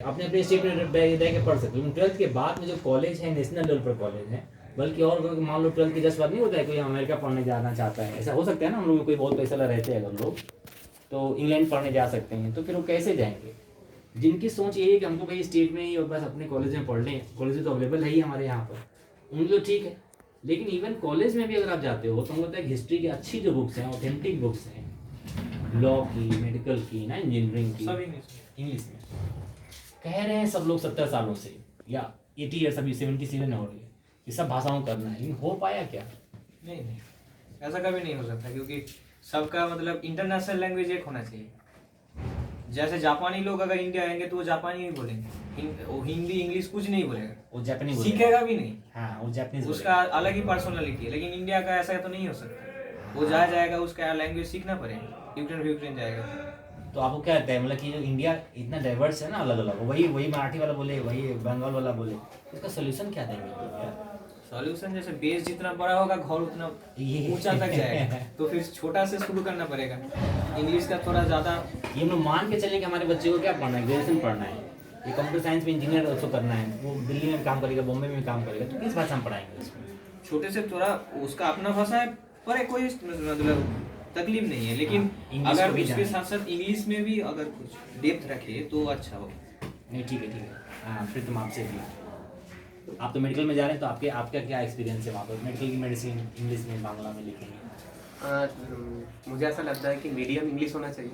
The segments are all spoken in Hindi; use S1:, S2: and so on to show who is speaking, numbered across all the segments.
S1: अपने अपने स्टेट में रह के पढ़ सकते हो, लेकिन 12th के बाद में जो कॉलेज है नेशनल लेवल पर कॉलेज है, बल्कि और मान लो 12th के जस्ट बाद नहीं होता है कोई अमेरिका पढ़ने जाना चाहता है, ऐसा हो सकता है ना, हम लोग कोई बहुत पैसा रहते हैं अगर लोग तो इंग्लैंड पढ़ने जा सकते हैं, तो फिर वो कैसे जाएंगे? जिनकी सोच ये है कि हमको भाई स्टेट में ही और बस अपने कॉलेज में पढ़ लें, कॉलेज तो अवेलेबल है ही हमारे यहाँ पर, उनके तो ठीक है। लेकिन इवन कॉलेज में भी अगर आप जाते हो तो हमको लगता है हिस्ट्री की अच्छी जो बुक्स हैं, ऑथेंटिक बुक्स हैं, लॉ की, मेडिकल की ना, इंजीनियरिंग की, सब इंग्लिश में कह रहे हैं सब लोग 70 सालों से या 80 ईयर्स, अभी 77 हो रही है, ये सब भाषाओं करना है, लेकिन हो पाया क्या?
S2: नहीं नहीं, ऐसा कभी नहीं हो सकता, क्योंकि सबका मतलब इंटरनेशनल लैंग्वेज एक होना चाहिए। जैसे जापानी लोग अगर इंडिया आएंगे तो वो जापानी ही बोलेंगे, वो हिंदी इंग्लिश कुछ नहीं बोलेगा,
S1: वो जापानीज
S2: सीखेगा भी नहीं।
S1: हाँ, वो जापानीज,
S2: उसका अलग ही पर्सनालिटी है। लेकिन इंडिया का ऐसा तो नहीं हो सकता, वो जहाँ जाएगा उसका लैंग्वेज सीखना पड़ेगा, यूक्रेन जाएगा।
S1: तो आपको क्या लगता है, मतलब कि जो इंडिया इतना डाइवर्स है ना, अलग अलग, वही मराठी वाला बोले, वही बंगाल वाला बोले, इसका सोल्यूशन क्या देंगे यार?
S2: सॉल्यूशन जैसे बेस जितना बड़ा होगा घर उतना ऊंचा तक जाएगा, तो फिर छोटा से शुरू करना पड़ेगा। इंग्लिश का थोड़ा ज़्यादा
S1: ये हम लोग मान के चलें कि हमारे बच्चे को क्या पढ़ना है, ग्रेजुएशन पढ़ना है, ये कंप्यूटर साइंस में इंजीनियर उसको करना है, वो दिल्ली में काम करेगा, बॉम्बे में काम करेगा, तो किस भाषा में पढ़ाएंगे उसको?
S2: छोटे से थोड़ा उसका अपना भाषा है, पर कोई मतलब तकलीफ नहीं है। लेकिन अगर उसके साथ साथ इंग्लिश में भी अगर कुछ डेप्थ रखे तो अच्छा हो।
S1: नहीं, ठीक है, हाँ, फिर तुम आपसे भी, आप तो मेडिकल में जा रहे हैं, तो आपका क्या एक्सपीरियंस है वहाँ पर, मेडिकल की मेडिसिन इंग्लिश में, बांग्ला में लिखेंगे?
S3: मुझे ऐसा लगता है कि मीडियम इंग्लिश होना चाहिए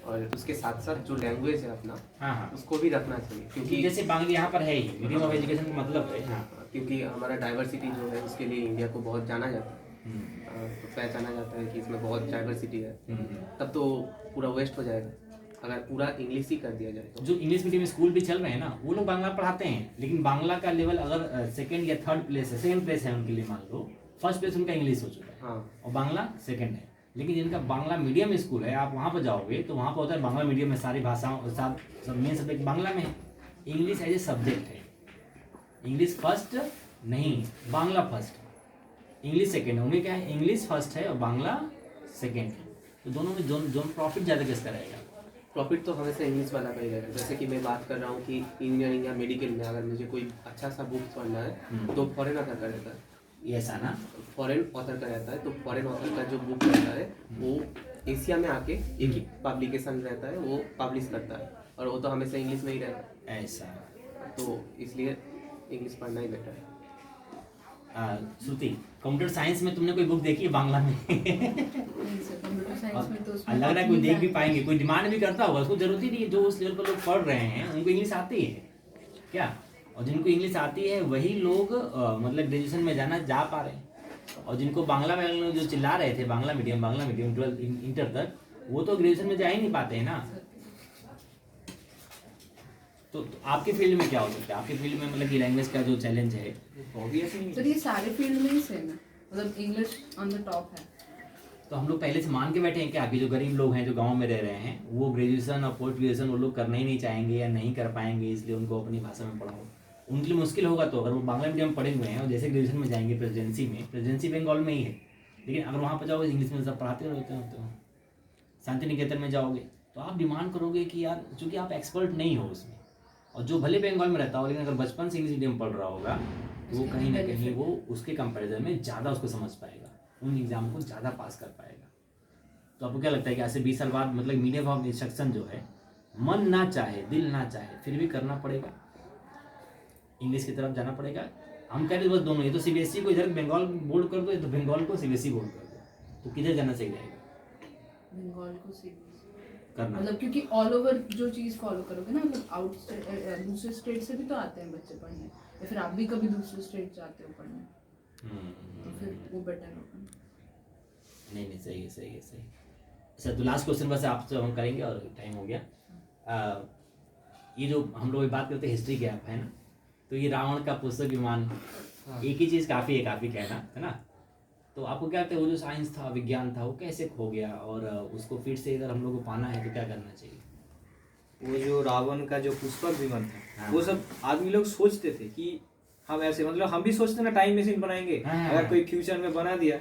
S3: और उसके साथ साथ जो लैंग्वेज है अपना,
S1: हाँ,
S3: उसको भी रखना चाहिए, क्योंकि
S1: जैसे बांग्ला यहाँ पर है ही, मीडियम ऑफ एजुकेशन का मतलब है। हाँ,
S3: क्योंकि हमारा डाइवर्सिटी जो है उसके लिए इंडिया को बहुत जाना जाता है, तो पहचाना जाता है कि इसमें बहुत डाइवर्सिटी है। तब तो पूरा वेस्ट हो जाएगा अगर पूरा इंग्लिश ही कर दिया जाए तो।
S1: जो इंग्लिश मीडियम स्कूल भी चल रहे हैं ना, वो लोग बांग्ला पढ़ाते हैं, लेकिन बांग्ला का लेवल अगर सेकंड या थर्ड प्लेस है, सेकंड प्लेस है उनके लिए, मान लो फर्स्ट प्लेस उनका इंग्लिश हो चुका है,
S3: हाँ,
S1: और बांग्ला सेकंड है। लेकिन जिनका बांग्ला मीडियम स्कूल है, आप वहाँ पर जाओगे तो वहाँ पर होता है बांग्ला मीडियम में सारी भाषाओं सब मेन सब्जेक्ट बांग्ला में है, इंग्लिश एज ए सब्जेक्ट है, इंग्लिश फर्स्ट नहीं, बांग्ला फर्स्ट, इंग्लिश सेकेंड है, उन्हें क्या है, इंग्लिश फर्स्ट है और बांग्ला सेकेंड है, तो दोनों में दोनों प्रॉफिट ज़्यादा किसका रहेगा?
S3: प्रॉफिट तो हमेशा इंग्लिश वाला का ही रहेगा। जैसे कि मैं बात कर रहा हूँ कि इंजीनियरिंग या मेडिकल में अगर मुझे कोई अच्छा सा बुक पढ़ना है तो फॉरेन ऑथर का रहता है,
S1: ये ऐसा ना,
S3: फॉरेन ऑथर का रहता है, तो फॉरेन ऑथर का जो बुक रहता है वो एशिया में आके एक ही पब्लिकेशन रहता है, वो पब्लिश करता है, और वो तो हमेशा इंग्लिश में ही रहता है,
S1: ऐसा।
S3: तो इसलिए इंग्लिश पढ़ना ही बेटर है।
S1: श्रुति, कंप्यूटर साइंस में तुमने कोई बुक देखी है बांग्ला में?
S4: कंप्यूटर साइंस में तो
S1: लग रहा है कोई देख भी पाएंगे, कोई डिमांड भी करता होगा, उसको जरूरत ही नहीं है, जो उस लेवल पर लोग पढ़ रहे हैं उनको इंग्लिश आती है क्या, और जिनको इंग्लिश आती है वही लोग मतलब ग्रेजुएशन में जा पा रहे हैं, और जिनको बांग्ला में जो चिल्ला रहे थे बांग्ला मीडियम 12 इंटर तक, वो तो ग्रेजुएशन में जा ही नहीं पाते हैं ना। तो आपके फील्ड में क्या हो सकता है, आपके फील्ड में मतलब कि लैंग्वेज का जो चैलेंज है
S4: तो ये सारे फील्ड में ही सेम है, मतलब इंग्लिश ऑन द टॉप है।
S1: तो हम लोग पहले से मान के बैठे हैं क्या कि जो गरीब लोग हैं, जो गांव में रह रहे हैं, वो ग्रेजुएशन और पोस्ट ग्रेजुएशन वो लोग करना ही नहीं चाहेंगे या नहीं कर पाएंगे, इसलिए उनको अपनी भाषा में पढ़ाओ, उनके लिए मुश्किल होगा। तो अगर वो बांग्ला मीडियम पढ़े हुए हैं और जैसे ग्रेजुएशन में जाएंगे, प्रेसिडेंसी बंगाल में ही है, लेकिन अगर वहाँ पर जाओगे इंग्लिश में सब पढ़ाते रहते हो, तो शांति निकेतन में जाओगे तो आप डिमांड करोगे कि यार चूँकि आप एक्सपर्ट नहीं हो उसमें, और जो भले बंगाल में रहता हो लेकिन अगर बचपन से इंग्लिश मीडियम पढ़ रहा होगा तो वो कहीं ना कहीं वो उसके कंपैरिजन में ज़्यादा उसको समझ पाएगा, उन एग्जाम को ज़्यादा पास कर पाएगा। तो आपको क्या लगता है कि ऐसे 20 साल बाद मतलब मीडियम ऑफ इंस्ट्रक्शन जो है, मन ना चाहे दिल ना चाहे फिर भी करना पड़ेगा, इंग्लिश की तरफ जाना पड़ेगा? हम कह रहे बस दोनों, ये तो सीबीएसई को इधर बंगाल बोर्ड कर दो, तो बंगाल को सीबीएसई बोर्ड कर दो, तो किधर जाना सही रहेगा?
S4: बंगाल को सीबीएसई
S1: करना,
S4: मतलब क्योंकि ऑल ओवर जो चीज़ फॉलो करोगे ना, मतलब आउट दूसरे स्टेट से भी तो आते हैं बच्चे पढ़ने, या फिर आप भी कभी दूसरे स्टेट जाते हो पढ़ने, तो फिर वो बेटर होगा।
S1: नहीं, सही है। अच्छा, तो लास्ट क्वेश्चन बस आपसे हम करेंगे और टाइम हो गया। ये जो हम लोग बात करते हैं हिस्ट्री के आप है ना, तो ये रावण का पुस्तक विमान, एक ही चीज़ काफ़ी कहना है ना, तो आपको क्या लगता है वो जो साइंस था, विज्ञान था, वो कैसे खो गया, और उसको फिर से अगर हम लोग को पाना है तो क्या करना चाहिए?
S2: वो जो रावण का जो पुष्पक विमान था, वो सब आदमी लोग सोचते थे कि हम ऐसे, मतलब हम भी सोचते ना टाइम मशीन बनाएंगे, अगर कोई फ्यूचर में बना दिया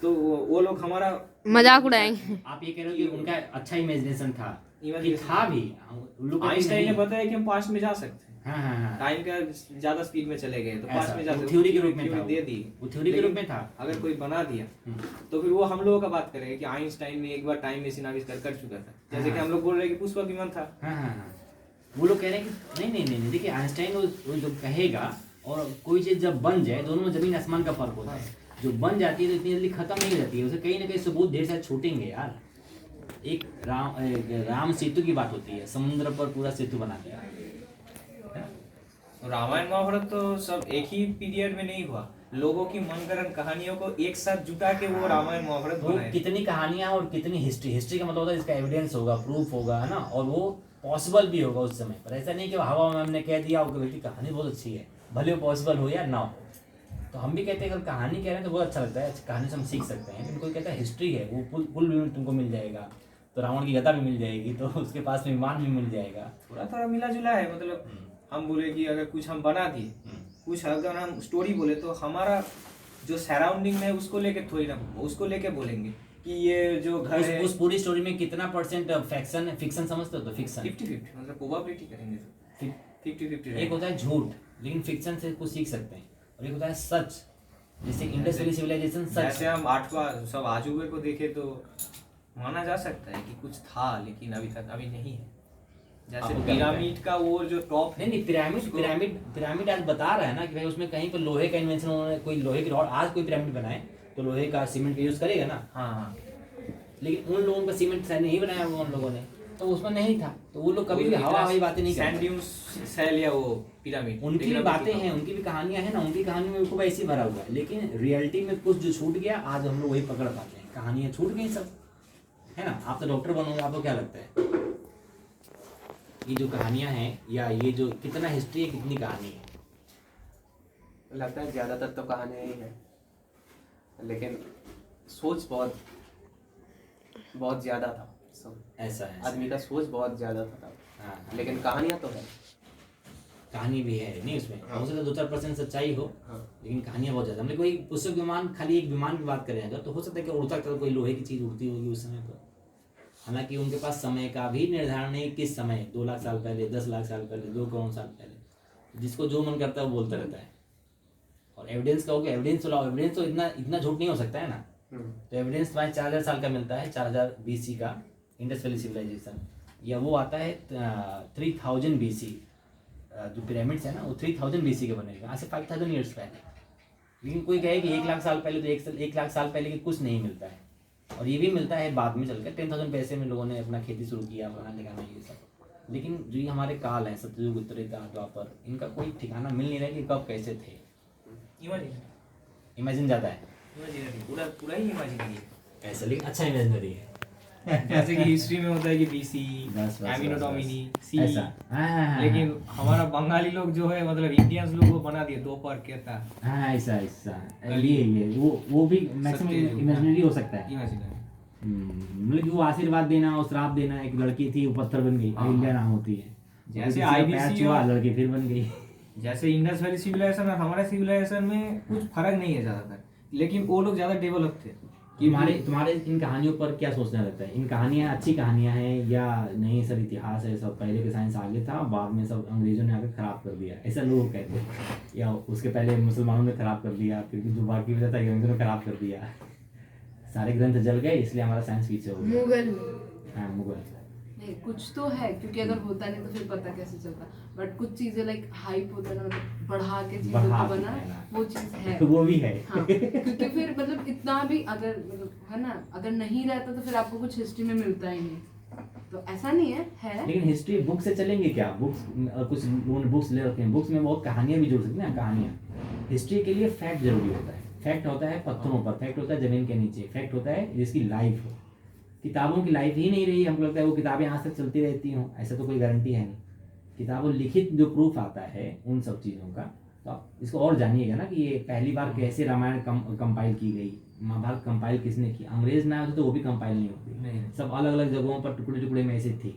S2: तो वो लोग हमारा
S5: मजाक उड़ाएंगे।
S1: आप ये कह रहे हो कि उनका अच्छा इमेजिनेशन था, कि था भी उन लोग कहते
S2: आइंस्टाइन ने
S1: नहीं।
S2: बताया कि हम पास्ट में जा सकते हैं,
S1: हाँ हाँ हाँ
S2: टाइम का ज्यादा स्पीड में चले गए तो पास्ट में जा सकते हैं।
S1: थ्योरी के रूप में
S2: theory
S1: था
S2: दे दी,
S1: वो थ्योरी के रूप में था।
S2: अगर कोई बना दिया
S1: हम्म।
S2: तो फिर वो हम लोगों का बात करेंगे कि आइंस्टाइन ने एक बार टाइम मशीन आविष्कार कर चुका था, जैसे कि हम लोग बोल रहे हैं कि पुष्पक विमान था।
S1: हाँ हाँ हाँ वो लोग कह रहे हैं कि नहीं नहीं नहीं नहीं, देखिए आइंस्टाइन वो जो कहेगा और कोई चीज़ जब बन जाए दोनों में जमीन आसमान का फर्क होता है। जो बन जाती है तो इतनी जल्दी खत्म नहीं हो जाती है, उसे कहीं ना कहीं सबूत ढेर सारे छूटेंगे यार। एक राम सेतु की बात होती है, समुद्र पर पूरा सेतु बना दिया।
S2: रामायण महाभारत तो सब एक ही पीरियड में नहीं हुआ, लोगों की मनगढ़ंत कहानियों को एक साथ जुटा के वो रामायण महाभारत
S1: वो
S2: बनाए।
S1: कितनी कहानियां और कितनी हिस्ट्री का मतलब होता है इसका एविडेंस होगा, प्रूफ होगा, है ना, और वो पॉसिबल भी होगा उस समय पर। ऐसा नहीं कि हवा में हमने कह दिया और व्यक्ति कहानी बहुत अच्छी है, भले वो पॉसिबल हो या ना हो। तो हम भी कहते हैं अगर कहानी कह रहे हैं तो बहुत अच्छा लगता है, कहानी से हम सीख सकते हैं। लेकिन कोई कहता है हिस्ट्री है, वो पुल भी तुमको मिल जाएगा, तो रावण की गदा भी मिल जाएगी, तो उसके पास में विमान भी मिल जाएगा।
S2: थोड़ा थोड़ा मिला जुला है, मतलब हम बोले कि अगर कुछ हम बना दिए, कुछ अगर हम स्टोरी बोले तो हमारा जो सराउंडिंग है उसको लेके थोड़ी ना, उसको लेके बोलेंगे कि ये जो घर है
S1: उस पूरी स्टोरी में कितना परसेंट फिक्शन समझते हो? तो फिक्शन
S2: 50-50, मतलब प्रोबेबिलिटी करेंगे तो 50-50
S1: एक होता है झूठ, लेकिन फिक्शन से कुछ सीख सकते हैं, और एक होता है सच, जैसे इंडस वैली सिविलाइजेशन सच
S2: जैसे हम आठवां सब आजूबे को देखे तो माना जा सकता है कि कुछ था, लेकिन अभी नहीं है। जैसे
S1: आपको क्या लगता है?
S2: पिरामिड का वो जो टॉप है,
S1: नहीं पिरामिड आज बता रहा है ना कि भाई उसमें कहीं पर लोहे का इन्वेंशन, उन्होंने कोई लोहे की रॉड, आज कोई पिरामिड बनाए तो लोहे का सीमेंट का यूज करेगा ना।
S2: हाँ हाँ,
S1: लेकिन उन लोगों का सीमेंट शायद नहीं बनाया होगा उन लोगों ने, तो उसमें नहीं था, तो वो लोग कभी भी हवा हवाई बातें नहीं
S2: सैंड
S1: करते।
S2: ड्यून्स सेल या वो पिरामिड,
S1: उनकी भी बातें हैं, उनकी भी कहानियां हैं ना, उनकी कहानी में खूब ऐसे भरा हुआ है, लेकिन रियलिटी में कुछ जो छूट गया आज हम लोग वही पकड़ पाते हैं। कहानियां छूट गई सब, है ना। आप तो डॉक्टर बनोगे, आपको क्या लगता है ये जो कहानियां हैं या ये जो कितना हिस्ट्री है, कितनी कहानी है?
S3: लगता है ज़्यादातर तो कहानियाँ ही है, लेकिन सोच बहुत ज़्यादा था सब।
S1: ऐसा है,
S3: आदमी का सोच बहुत ज़्यादा था तब,
S1: हाँ
S3: लेकिन कहानियाँ तो है।
S1: कहानी भी है नहीं उसमें, हो सकता है 2-4% सच्चाई हो,
S3: हाँ।
S1: लेकिन कहानियां बहुत ज्यादा। हम लोग कोई पुष्पक विमान, खाली एक विमान की बात करें अगर, तो हो सकता है कि उड़ता था, कोई लोहे की चीज उड़ती होगी उस समय पर। हालांकि उनके पास समय का भी निर्धारण नहीं, किस समय, 2 लाख साल पहले, 10 लाख साल पहले, 2 करोड़ साल पहले, जिसको जो मन करता है वो बोलता रहता है। और एविडेंस कहोगे, एविडेंस तो लाओ, एविडेंस तो इतना झूठ नहीं हो सकता है ना। तो एविडेंस तुम्हारे 4000 साल का मिलता है, 4000 BC का इंडस वैली सिविलाइजेशन, या वो आता है 3000 BC, जो पिरामिड्स है ना वो 3000 BC के बने हुए, आज से 5000 ईयर्स पहले। लेकिन कोई कहे कि 1 लाख साल पहले, तो 1 लाख साल पहले की कुछ नहीं मिलता है, और ये भी मिलता है बाद में चलकर 10,000 पैसे में लोगों ने अपना खेती शुरू किया, बनाने लिखाना ये सब। लेकिन जो ये हमारे काल है, सतयुग, उत्तरेता, द्वापर, इनका कोई ठिकाना मिल नहीं रहा कि कब कैसे थे। इमेजिन ज़्यादा है
S2: पूरा ही इमेजिनरी है।
S1: ऐसा, लेकिन अच्छा इमेजिनरी है।
S2: जैसे कि हिस्ट्री में होता है कि BC,
S1: बस,
S2: एमिनो डोमिनी, C,
S1: ऐसा, हाँ,
S2: लेकिन हमारा बंगाली लोग जो है, मतलब इंडियंस लोग वो बना दिए दोपहर के था
S1: हाँ ऐसा ये वो भी मैक्सिमम इमेजिनरी हो सकता है।
S2: इमेजिनरी।
S1: मतलब कि वो आशीर्वाद देना और श्राप देना, एक लड़की थी वो पत्थर बन गई, अहिल्या नाम होती है,
S2: जैसे
S1: किसी का पैर
S2: IBC
S1: छुआ,
S2: और
S1: लड़की फिर बन गई।
S2: जैसे इंडस वैली सिविलाइजेशन और हमारे सिविलाइजेशन में कुछ फर्क नहीं है ज्यादातर, लेकिन वो लोग ज्यादा डेवलप थे।
S1: तुम्हारे इन कहानियों पर क्या सोचना रहता है? इन कहानियां अच्छी कहानियां हैं या नहीं? सर इतिहास है, सब पहले के साइंस आगे था, बाद में सब अंग्रेजों ने आकर खराब कर दिया, ऐसा लोग कहते हैं, या उसके पहले मुसलमानों ने खराब कर दिया, क्योंकि जो बाकी वजह था अंग्रेजों ने खराब कर दिया, सारे ग्रंथ जल गए इसलिए हमारा साइंस पीछे हो गया।
S4: मुगल
S1: हाँ मुगल
S4: नहीं, कुछ तो है, क्योंकि अगर होता नहीं तो फिर पता कैसे चलता। बट कुछ चीजें लाइक हाइप होता है ना, मतलब बढ़ा के चीजों
S1: बढ़ा
S4: को
S1: के
S4: बना,
S1: कहना।
S4: वो चीज है।
S1: तो वो भी है।
S4: हाँ, क्योंकि फिर मतलब इतना भी अगर मतलब है ना, अगर नहीं रहता तो फिर आपको कुछ हिस्ट्री में मिलता ही नहीं, तो ऐसा नहीं है।
S1: लेकिन हिस्ट्री बुक से चलेंगे क्या? बुक्स, कुछ लोगों ने बुक्स ले रखे हैं, बुक्स में बहुत कहानियां भी जुड़ सकती हैं ना, कहानियां। हिस्ट्री के लिए फैक्ट जरूरी होता है, फैक्ट होता है पत्थरों पर, फैक्ट होता है जमीन के नीचे, फैक्ट होता है जिसकी लाइफ हो। किताबों की लाइफ ही नहीं रही, हमको लगता है वो किताबें आज तक चलती रहती हों, ऐसा तो कोई गारंटी है नहीं। किताबों लिखित जो प्रूफ आता है उन सब चीज़ों का, तो आप इसको और जानिएगा ना कि ये पहली बार कैसे रामायण कंपाइल की गई, महाभारत कंपाइल किसने की। अंग्रेज ना होते तो वो भी कंपाइल नहीं होती,
S2: नहीं।
S1: सब अलग अलग जगहों पर टुकड़े टुकड़े में ऐसे थी,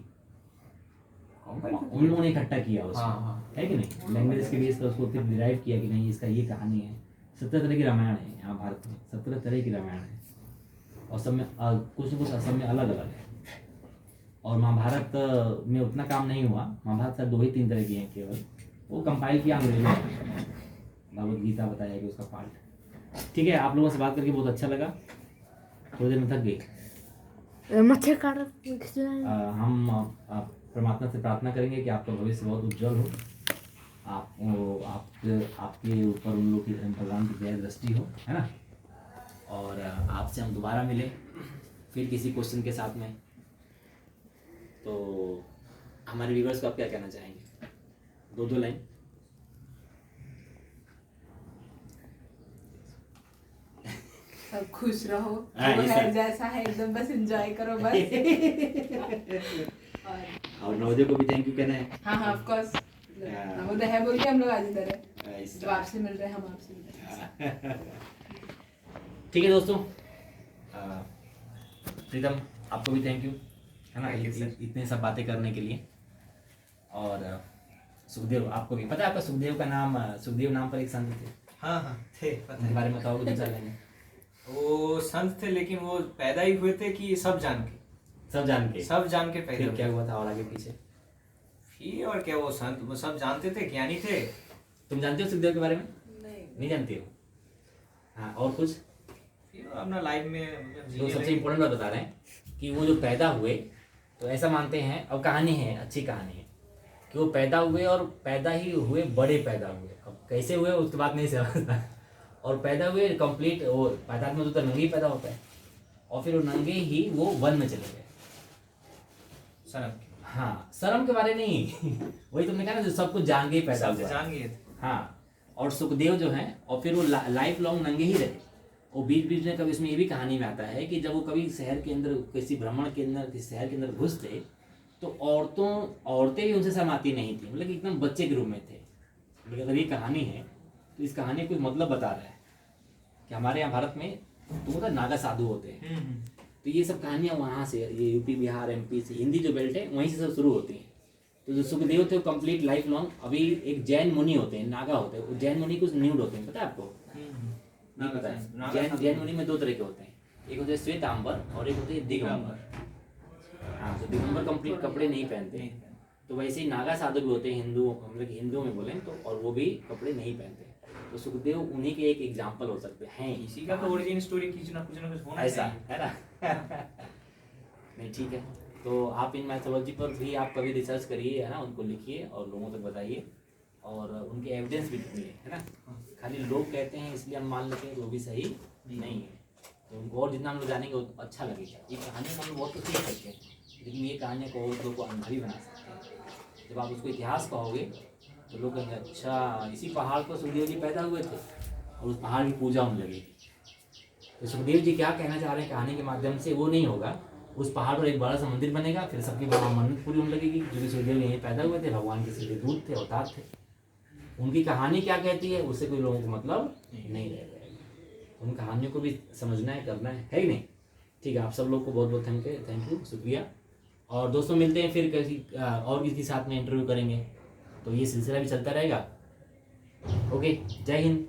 S1: उन लोगों ने इकट्ठा किया उसको,
S2: हाँ।
S1: है कि नहीं? लैंग्वेज के बेस पर उसको फिर डिराइव किया कि नहीं इसका ये कहानी है। 17 तरह की रामायण है यहाँ भारत में, 17 तरह की रामायण है, और सब में कुछ न कुछ सब में अलग अलग है। और महाभारत में उतना काम नहीं हुआ। महाभारत सर 2 ही 3 तरह की हैं केवल, वो कंपाइल किया अंग्रेजी में, भगवद गीता बताया कि उसका पार्ट। ठीक है, आप लोगों से बात करके बहुत अच्छा लगा, थोड़ी देर में थक गई।
S5: मच्छर काट
S1: हम परमात्मा से प्रार्थना करेंगे कि आपका भविष्य बहुत उज्जवल हो, आपके ऊपर उन लोग की भगवान की दया दृष्टि हो, है ना। और आपसे हम दोबारा मिले फिर किसी क्वेश्चन के साथ में। तो हमारे व्यूअर्स को आप क्या कहना चाहेंगे? 2 लाइन।
S4: सब खुश रहो,
S1: हाँ,
S4: जो
S1: ये
S4: है
S1: सब।
S4: जैसा है एकदम बस एंजॉय करो बस।
S1: और नवोदय को भी थैंक यू कहना है।
S4: हाँ ऑफ कोर्स,
S1: हाँ।
S4: नवोदय है बोल के हम लोग आज इधर है,
S1: इस
S4: जो आपसे मिल रहे हैं हम आपसे मिल रहे हैं।
S1: ठीक है दोस्तों, प्रीतम आपको भी थैंक यू, है ना,
S2: Thank you, sir.
S1: इतने सब बातें करने के लिए। और सुखदेव आपको भी पता है, आपका सुखदेव का नाम, सुखदेव नाम पर एक संत थे,
S2: हाँ थे, पता
S1: उनके
S2: है।
S1: बारे में बताओगे 2 लाइन?
S2: वो संत थे लेकिन वो पैदा ही हुए थे कि सब जान के
S1: सब जान के
S2: पैदा
S1: फिर
S2: हुए।
S1: क्या हुआ था और आगे पीछे?
S2: फिर और क्या, वो संत वो सब जानते थे, ज्ञानी थे।
S1: तुम जानते हो सुखदेव के बारे में?
S4: नहीं
S1: नहीं जानते हो? हाँ, और कुछ?
S2: फिर वो अपना लाइफ में
S1: तो
S2: जीने
S1: सबसे
S2: लगे।
S1: इम्पोर्टेंट बात बता रहे हैं कि वो जो पैदा हुए, तो ऐसा मानते हैं, और कहानी है, अच्छी कहानी है, कि वो पैदा हुए और पैदा ही हुए, बड़े पैदा हुए। अब कैसे हुए उसके बाद नहीं समझता। और पैदा हुए कंप्लीट, वो पैदा में तो नंगे ही पैदा होता है, और फिर वो नंगे ही वो वन में चले गए।
S2: शर्म
S1: हाँ, शर्म के बारे नहीं। वही तुमने कहा ना, जो सब कुछ जान के ही पैदा
S2: सब
S1: हुआ।
S2: जान गए थे।
S1: हाँ, और सुखदेव जो हैं, और फिर वो लाइफ लॉन्ग नंगे ही रहे। वो बीच बीच में कभी, इसमें ये भी कहानी में आता है कि जब वो कभी शहर के अंदर, किसी भ्रमण के अंदर, किसी शहर के अंदर घुसते, तो औरतें भी उनसे शर्माती नहीं थी, मतलब कि एकदम बच्चे के रूप में थे। लेकिन अगर ये कहानी है तो इस कहानी को मतलब बता रहा है कि हमारे यहाँ भारत में तो होता है, नागा साधु होते हैं। तो ये सब कहानियाँ वहाँ से, ये यूपी बिहार एमपी से, हिंदी जो बेल्ट है वहीं से सब शुरू होती हैं। तो जो सुखदेव थे वो कंप्लीट लाइफ लॉन्ग, अभी एक जैन मुनि होते हैं, नागा होते हैं, वो जैन मुनि कुछ न्यूड होते हैं, पता है आपको? नहीं पता है? जैन मुनि में 2 तरह के होते हैं, एक होते हैं श्वेतांबर और एक होते हैं दिगंबर। हाँ, तो दिगंबर कंप्लीट कपड़े नहीं पहनते। तो वैसे ही नागा साधु भी होते हैं हिंदू, मतलब कि हिंदुओं में बोलें तो, और वो भी कपड़े नहीं पहनते। तो सुखदेव उन्हीं के एक एग्जाम्पल हो सकते हैं।
S2: इसी का तो ओरिजिन स्टोरी कुछ ना कुछ होना
S1: ऐसा
S2: चाहिए।
S1: है ना। नहीं, ठीक है। तो आप इन मैथोलॉजी पर भी आप कभी रिसर्च करिए, है ना, उनको लिखिए और लोगों तक बताइए, और उनके एविडेंस भी ढूंढिए, है ना। खाली लोग कहते हैं इसलिए हम मान लेते हैं, वो भी सही नहीं है। तो उनको और जितना हम लोग जानेंगे उतना अच्छा लगेगा। ये कहानी हम लोग बहुत कुछ सीख सकते हैं, लेकिन ये कहानियाँ को और लोगों को अंधा भी बना सकते हैं। जब आप उसको इतिहास कहोगे तो लोग कहेंगे अच्छा, इसी पहाड़ पर सुखदेव जी पैदा हुए थे, और उस पहाड़ की पूजा होने लगेगी। तो सुखदेव जी क्या कहना चाह रहे हैं कहानी के माध्यम से, वो नहीं होगा। उस पहाड़ पर एक बड़ा सा मंदिर बनेगा, फिर सबकी मन्नत पूरी होने लगेगी, क्योंकि सुखदेव यहीं पैदा हुए थे, भगवान के सीधे दूत थे, अवतार थे। उनकी कहानी क्या कहती है उससे कोई लोगों को मतलब नहीं रह जाएगा। उन कहानियों को भी समझना है, करना है कि नहीं? ठीक है, आप सब लोग को बहुत बहुत थैंक यू, शुक्रिया। और दोस्तों मिलते हैं फिर किसी और किसी साथ में इंटरव्यू करेंगे, तो ये सिलसिला भी चलता रहेगा। ओके, जय हिंद।